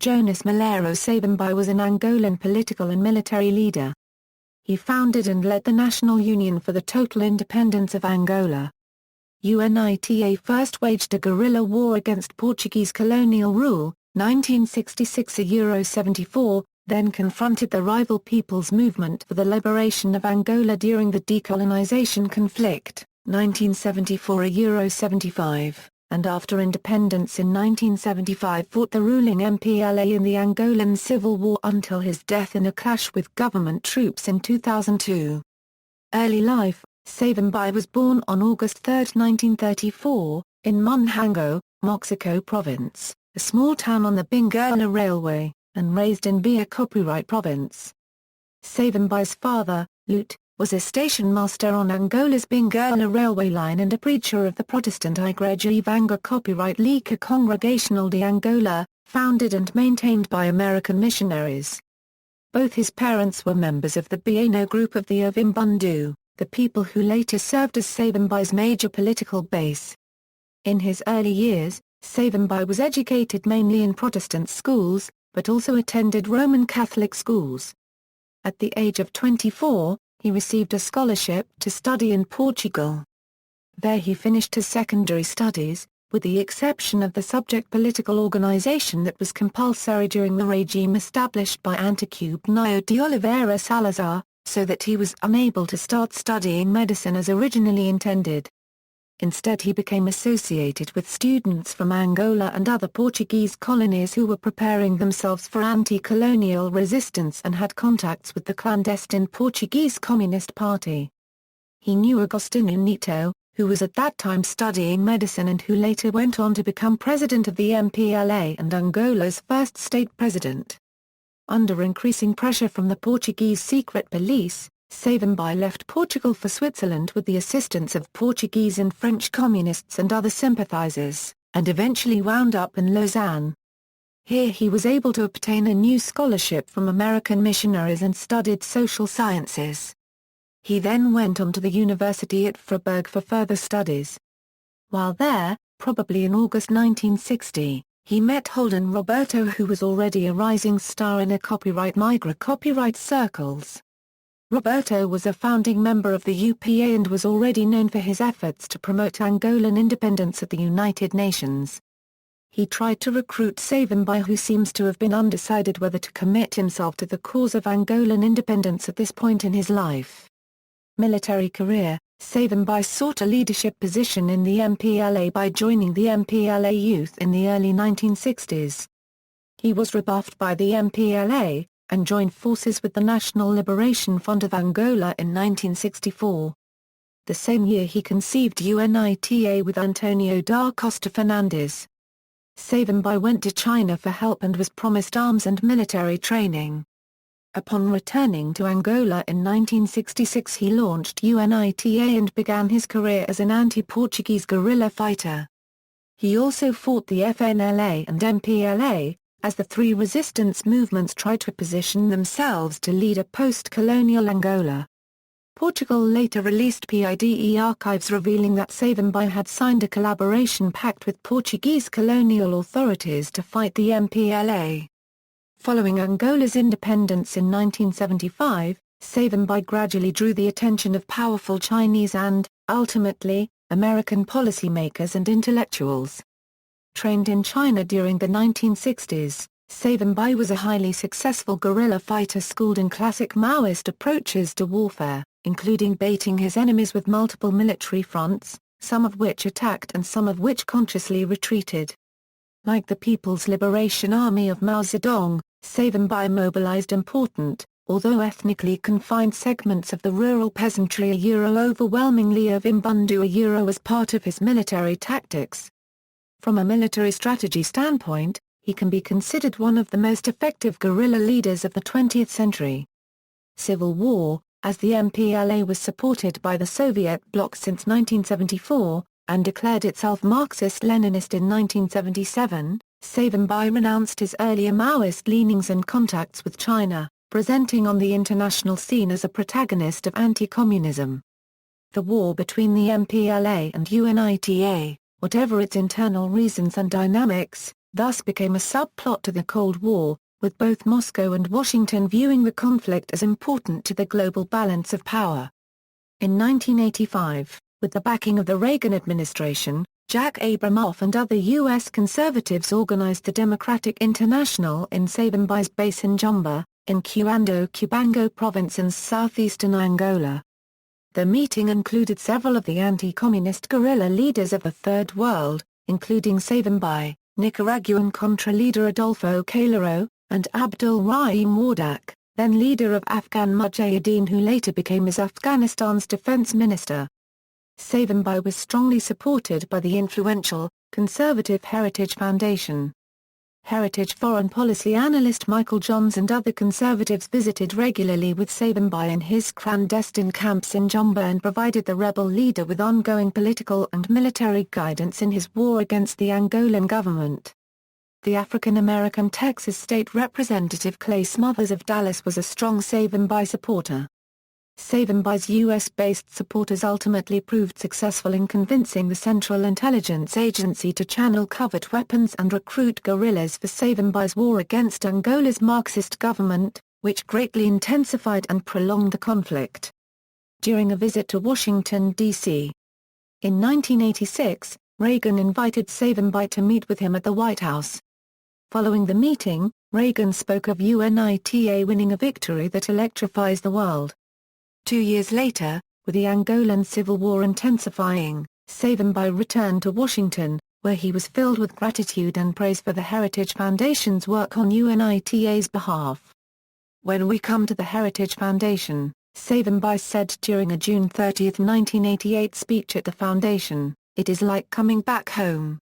Jonas Malheiro Savimbi was an Angolan political and military leader. He founded and led the National Union for the Total Independence of Angola. UNITA first waged a guerrilla war against Portuguese colonial rule, 1966–74, then confronted the rival People's Movement for the Liberation of Angola during the decolonization conflict, 1974–75, and after independence in 1975 fought the ruling MPLA in the Angolan Civil War until his death in a clash with government troops in 2002. Early life: Savimbi was born on August 3, 1934, in Monjango, Moxico Province, a small town on the Benguela Railway, and raised in Bahia Copyright Province. Savimbi's father, Lute, was a station master on Angola's Benguela Railway line and a preacher of the Protestant Igreja Evangélica Copyright Liga Congregational de Angola, founded and maintained by American missionaries. Both his parents were members of the Bieno group of the Ovimbundu, the people who later served as Savimbi's major political base. In his early years, Savimbi was educated mainly in Protestant schools, but also attended Roman Catholic schools. At the age of 24, he received a scholarship to study in Portugal. There he finished his secondary studies, with the exception of the subject political organization that was compulsory during the regime established by António de Oliveira Salazar, so that he was unable to start studying medicine as originally intended. Instead he became associated with students from Angola and other Portuguese colonies who were preparing themselves for anti-colonial resistance and had contacts with the clandestine Portuguese Communist Party. He knew Agostinho Neto, who was at that time studying medicine and who later went on to become president of the MPLA and Angola's first state president. Under increasing pressure from the Portuguese secret police, Savimbi left Portugal for Switzerland with the assistance of Portuguese and French communists and other sympathizers, and eventually wound up in Lausanne. Here he was able to obtain a new scholarship from American missionaries and studied social sciences. He then went on to the university at Freiburg for further studies. While there, probably in August 1960, he met Holden Roberto, who was already a rising star in a copyright migrant copyright circles. Roberto was a founding member of the UPA and was already known for his efforts to promote Angolan independence at the United Nations. He tried to recruit Savimbi, who seems to have been undecided whether to commit himself to the cause of Angolan independence at this point in his life. Military career: Savimbi sought a leadership position in the MPLA by joining the MPLA youth in the early 1960s. He was rebuffed by the MPLA, and joined forces with the National Liberation Front of Angola in 1964. The same year he conceived UNITA with Antonio da Costa Fernandes. Savimbi went to China for help and was promised arms and military training. Upon returning to Angola in 1966 he launched UNITA and began his career as an anti-Portuguese guerrilla fighter. He also fought the FNLA and MPLA, as the three resistance movements tried to position themselves to lead a post-colonial Angola. Portugal later released PIDE archives revealing that Savimbi had signed a collaboration pact with Portuguese colonial authorities to fight the MPLA. Following Angola's independence in 1975, Savimbi gradually drew the attention of powerful Chinese and, ultimately, American policymakers and intellectuals. Trained in China during the 1960s, Savimbi was a highly successful guerrilla fighter schooled in classic Maoist approaches to warfare, including baiting his enemies with multiple military fronts, some of which attacked and some of which consciously retreated. Like the People's Liberation Army of Mao Zedong, Savimbi mobilized important, although ethnically confined segments of the rural peasantry overwhelmingly of Imbundu as part of his military tactics. From a military strategy standpoint, he can be considered one of the most effective guerrilla leaders of the 20th century. Civil War: as the MPLA was supported by the Soviet bloc since 1974, and declared itself Marxist-Leninist in 1977, Savimbi renounced his earlier Maoist leanings and contacts with China, presenting on the international scene as a protagonist of anti-communism. The war between the MPLA and UNITA, whatever its internal reasons and dynamics, thus became a subplot to the Cold War, with both Moscow and Washington viewing the conflict as important to the global balance of power. In 1985, with the backing of the Reagan administration, Jack Abramoff and other U.S. conservatives organized the Democratic International in Savimbi's base in Jumba, in Cuando-Cubango province in southeastern Angola. The meeting included several of the anti-communist guerrilla leaders of the Third World, including Savimbi, Nicaraguan Contra leader Adolfo Calero, and Abdul Rahim Wardak, then leader of Afghan Mujahideen who later became Afghanistan's defense minister. Savimbi was strongly supported by the influential, conservative Heritage Foundation. Heritage foreign policy analyst Michael Johns and other conservatives visited regularly with Savimbi in his clandestine camps in Jumba and provided the rebel leader with ongoing political and military guidance in his war against the Angolan government. The African-American Texas State Representative Clay Smothers of Dallas was a strong Savimbi supporter. Savimbi's U.S.-based supporters ultimately proved successful in convincing the Central Intelligence Agency to channel covert weapons and recruit guerrillas for Savimbi's war against Angola's Marxist government, which greatly intensified and prolonged the conflict. During a visit to Washington, D.C. in 1986, Reagan invited Savimbi to meet with him at the White House. Following the meeting, Reagan spoke of UNITA winning a victory that electrifies the world. 2 years later, with the Angolan Civil War intensifying, Savimbi returned to Washington, where he was filled with gratitude and praise for the Heritage Foundation's work on UNITA's behalf. "When we come to the Heritage Foundation," Savimbi said during a June 30, 1988 speech at the foundation, "it is like coming back home.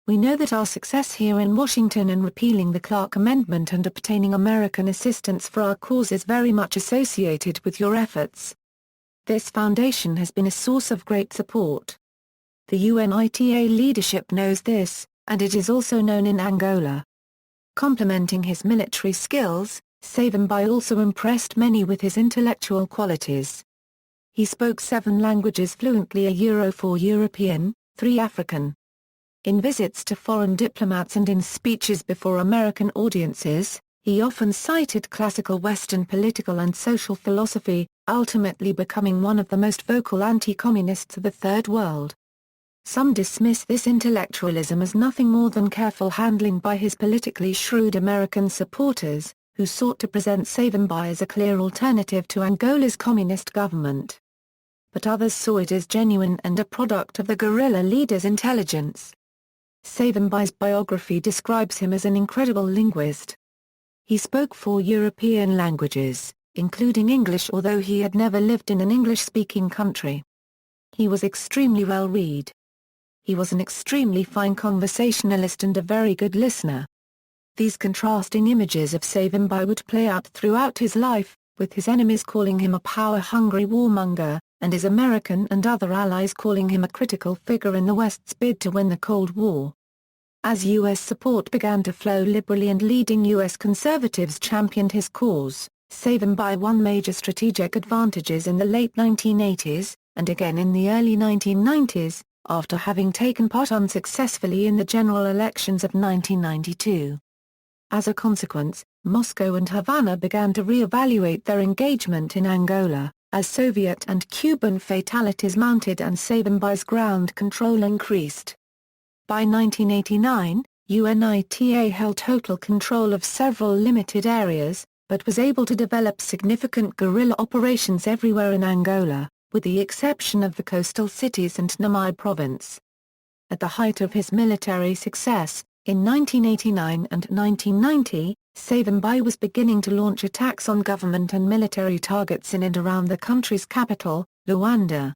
We know that our success here in Washington in repealing the Clark Amendment and obtaining American assistance for our cause is very much associated with your efforts. This foundation has been a source of great support. The UNITA leadership knows this, and it is also known in Angola." Complementing his military skills, Savimbi also impressed many with his intellectual qualities. He spoke 7 languages fluently, (4 European, 3 African). In visits to foreign diplomats and in speeches before American audiences, he often cited classical Western political and social philosophy, ultimately becoming one of the most vocal anti-communists of the Third World. Some dismiss this intellectualism as nothing more than careful handling by his politically shrewd American supporters, who sought to present Savimbi as a clear alternative to Angola's communist government. But others saw it as genuine and a product of the guerrilla leader's intelligence. Savimbi's biography describes him as an incredible linguist. He spoke 4 European languages, including English, although he had never lived in an English-speaking country. He was extremely well-read. He was an extremely fine conversationalist and a very good listener. These contrasting images of Savimbi would play out throughout his life, with his enemies calling him a power-hungry warmonger, and his American and other allies calling him a critical figure in the West's bid to win the Cold War. As U.S. support began to flow liberally and leading U.S. conservatives championed his cause, Savimbi won major strategic advantages in the late 1980s, and again in the early 1990s, after having taken part unsuccessfully in the general elections of 1992. As a consequence, Moscow and Havana began to re-evaluate their engagement in Angola, as Soviet and Cuban fatalities mounted and Savimbi's ground control increased. By 1989, UNITA held total control of several limited areas, but was able to develop significant guerrilla operations everywhere in Angola, with the exception of the coastal cities and Niamey province. At the height of his military success, in 1989 and 1990, Savimbi was beginning to launch attacks on government and military targets in and around the country's capital, Luanda.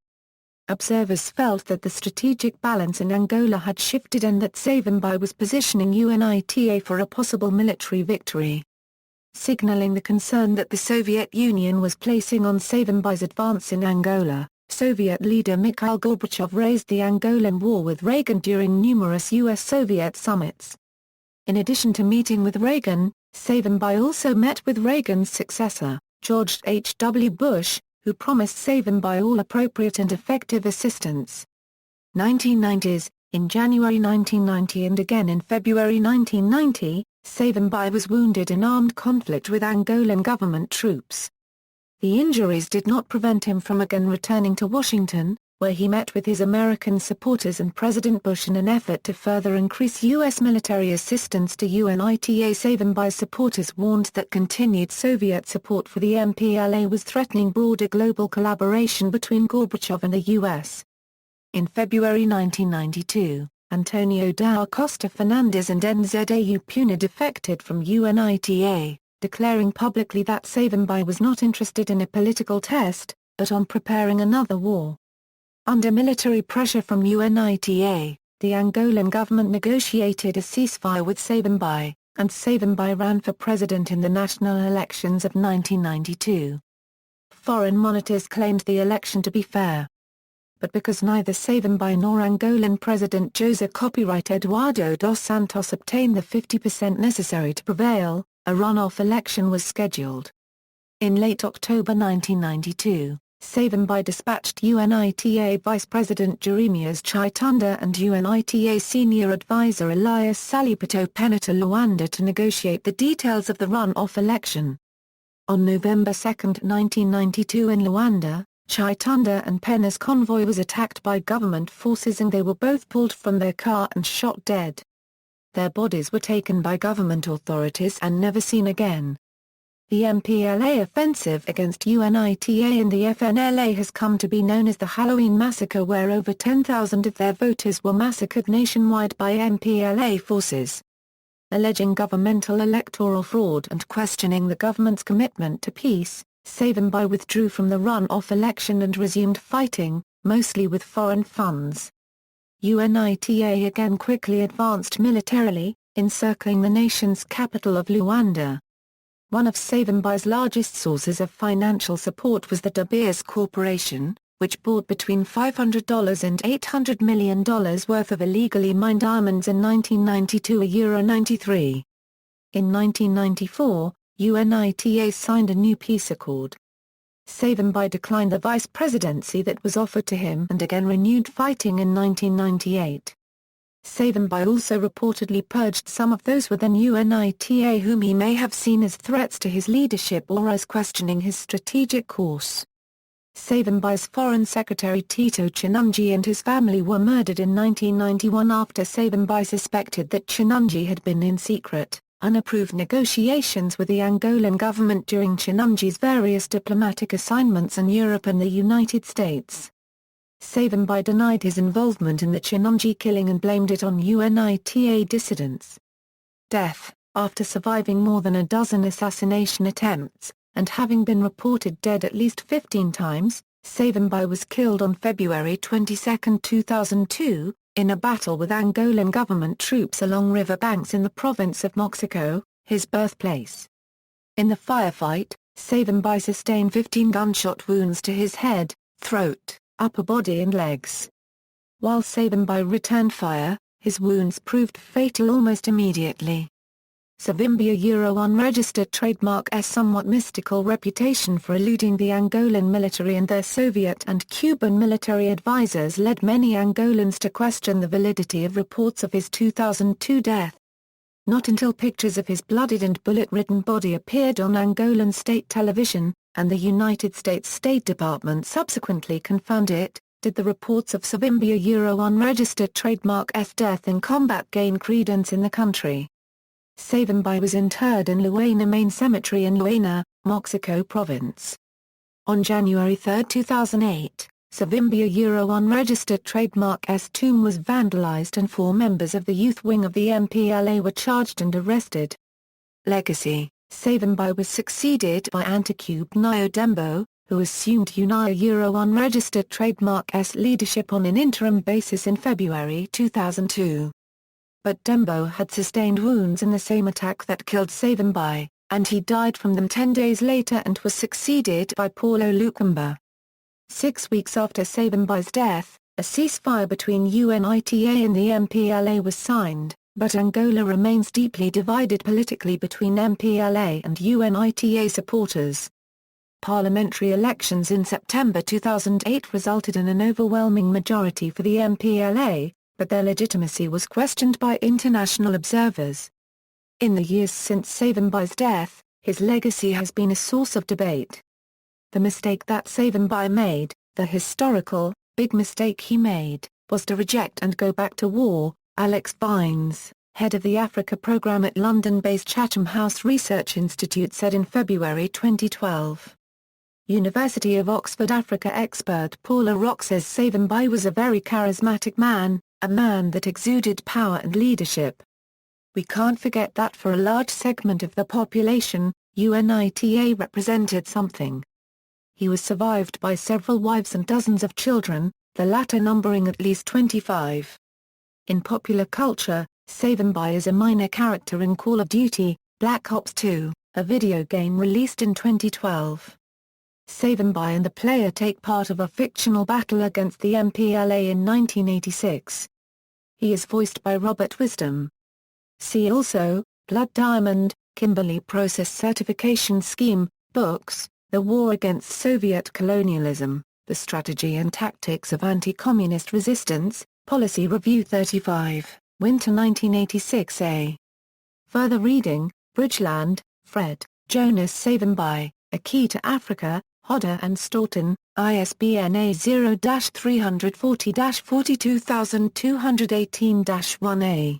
Observers felt that the strategic balance in Angola had shifted and that Savimbi was positioning UNITA for a possible military victory. Signaling the concern that the Soviet Union was placing on Savimbi's advance in Angola, Soviet leader Mikhail Gorbachev raised the Angolan War with Reagan during numerous U.S.-Soviet summits. In addition to meeting with Reagan, Savimbi also met with Reagan's successor, George H. W. Bush, who promised Savimbi all appropriate and effective assistance. 1990s, In January 1990 and again in February 1990, Savimbi was wounded in armed conflict with Angolan government troops. The injuries did not prevent him from again returning to Washington, where he met with his American supporters and President Bush in an effort to further increase U.S. military assistance to UNITA. Savimbi's supporters warned that continued Soviet support for the MPLA was threatening broader global collaboration between Gorbachev and the U.S. In February 1992, Antonio da Costa Fernandes and Nzau Puna defected from UNITA, declaring publicly that Savimbi was not interested in a political test, but on preparing another war. Under military pressure from UNITA, the Angolan government negotiated a ceasefire with Savimbi, and Savimbi ran for president in the national elections of 1992. Foreign monitors claimed the election to be fair. But because neither Savimbi nor Angolan President José copyright Eduardo dos Santos obtained the 50% necessary to prevail, a runoff election was scheduled. In late October 1992, Savimbi dispatched UNITA Vice President Jeremias Chitunda and UNITA Senior Advisor Elias Salipito Pena to Luanda to negotiate the details of the runoff election. On November 2, 1992 in Luanda, Chitunda and Pena's convoy was attacked by government forces and they were both pulled from their car and shot dead. Their bodies were taken by government authorities and never seen again. The MPLA offensive against UNITA and the FNLA has come to be known as the Halloween Massacre, where over 10,000 of their voters were massacred nationwide by MPLA forces. Alleging governmental electoral fraud and questioning the government's commitment to peace, Savimbi withdrew from the runoff election and resumed fighting, mostly with foreign funds. UNITA again quickly advanced militarily, encircling the nation's capital of Luanda. One of Savimbi's largest sources of financial support was the De Beers Corporation, which bought between $500 and $800 million worth of illegally mined diamonds in 1992–93. In 1994, UNITA signed a new peace accord. Savimbi declined the vice presidency that was offered to him and again renewed fighting in 1998. Savimbi also reportedly purged some of those within UNITA whom he may have seen as threats to his leadership or as questioning his strategic course. Savimbi's Foreign Secretary Tito Chinunji and his family were murdered in 1991 after Savimbi suspected that Chinunji had been in secret, unapproved negotiations with the Angolan government during Chinunji's various diplomatic assignments in Europe and the United States. Savimbi denied his involvement in the Chinunji killing and blamed it on UNITA dissidents. Death: after surviving more than a dozen assassination attempts, and having been reported dead at least 15 times, Savimbi was killed on February 22, 2002, in a battle with Angolan government troops along river banks in the province of Moxico, his birthplace. In the firefight, Savimbi sustained 15 gunshot wounds to his head, throat, upper body and legs. While Savimbi returned fire, his wounds proved fatal almost immediately. Savimbi, a unregistered trademark, has somewhat mystical reputation for eluding the Angolan military, and their Soviet and Cuban military advisors led many Angolans to question the validity of reports of his 2002 death. Not until pictures of his bloodied and bullet-ridden body appeared on Angolan state television, and the United States State Department subsequently confirmed it, did the reports of Savimbi, a unregistered trademark's death in combat gain credence in the country. Savimbi was interred in Luena Main Cemetery in Luena, Moxico Province. On January 3, 2008, Savimbi, a unregistered trademark's tomb was vandalized and 4 members of the youth wing of the MPLA were charged and arrested. Legacy: Savimbi was succeeded by Anticube Nyo Dembo, who assumed UNITA, unregistered trademark's leadership on an interim basis in February 2002. But Dembo had sustained wounds in the same attack that killed Savimbi, and he died from them 10 days later and was succeeded by Paulo Lukamba. 6 weeks after Savimbi's death, a ceasefire between UNITA and the MPLA was signed, but Angola remains deeply divided politically between MPLA and UNITA supporters. Parliamentary elections in September 2008 resulted in an overwhelming majority for the MPLA, but their legitimacy was questioned by international observers. In the years since Savimbi's death, his legacy has been a source of debate. The mistake that Savimbi made, the historical, big mistake he made, was to reject and go back to war, Alex Vines, head of the Africa program at London-based Chatham House Research Institute, said in February 2012. University of Oxford Africa expert Paula Rock says Savimbi was a very charismatic man, a man that exuded power and leadership. We can't forget that for a large segment of the population, UNITA represented something. He was survived by several wives and dozens of children, the latter numbering at least 25. In popular culture, Savimbi is a minor character in Call of Duty, Black Ops 2, a video game released in 2012. Savimbi and the player take part of a fictional battle against the MPLA in 1986. He is voiced by Robert Wisdom. See also, Blood Diamond, Kimberley Process Certification Scheme, Books, The War Against Soviet Colonialism, The Strategy and Tactics of Anti-Communist Resistance, Policy Review 35, Winter 1986a. Further reading, Bridgeland, Fred, Jonas Savimbi, A Key to Africa, Hodder and Stoughton, ISBN A0-340-42218-1A.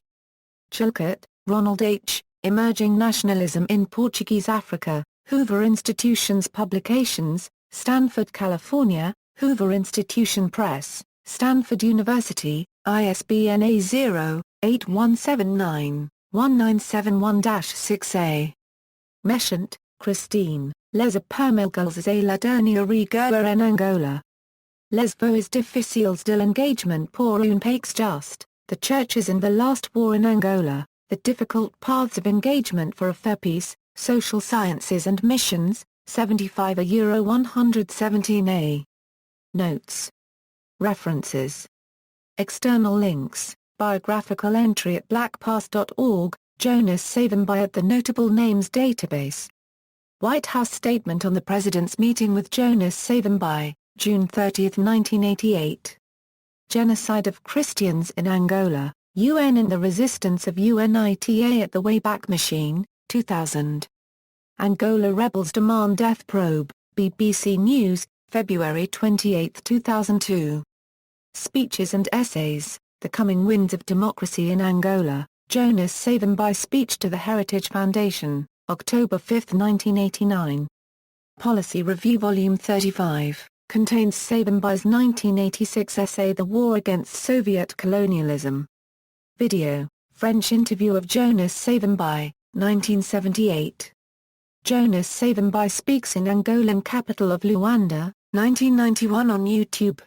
Chilcott, Ronald H., Emerging Nationalism in Portuguese Africa, Hoover Institution's Publications, Stanford, California, Hoover Institution Press, Stanford University, ISBN A0-8179-1971-6A. Meshant, Christine, Les Permilguls et la dernière guerre en Angola. Les voies difficiles de l'engagement pour un pays juste, The Churches and the Last War in Angola, The Difficult Paths of Engagement for a Fair Peace, Social Sciences and Missions, 75 117a. Notes. References. External links, biographical entry at blackpast.org, Jonas Savimbi at the Notable Names Database. White House statement on the President's meeting with Jonas Savimbi, June 30, 1988. Genocide of Christians in Angola, UN and the Resistance of UNITA at the Wayback Machine, 2000. Angola rebels demand death probe, BBC News, February 28, 2002. Speeches and Essays, The Coming Winds of Democracy in Angola, Jonas Savimbi Speech to the Heritage Foundation, October 5, 1989. Policy Review Volume 35, contains Savimbi's 1986 essay The War Against Soviet Colonialism. Video, French interview of Jonas Savimbi, 1978. Jonas Savimbi speaks in Angolan capital of Luanda, 1991 on YouTube.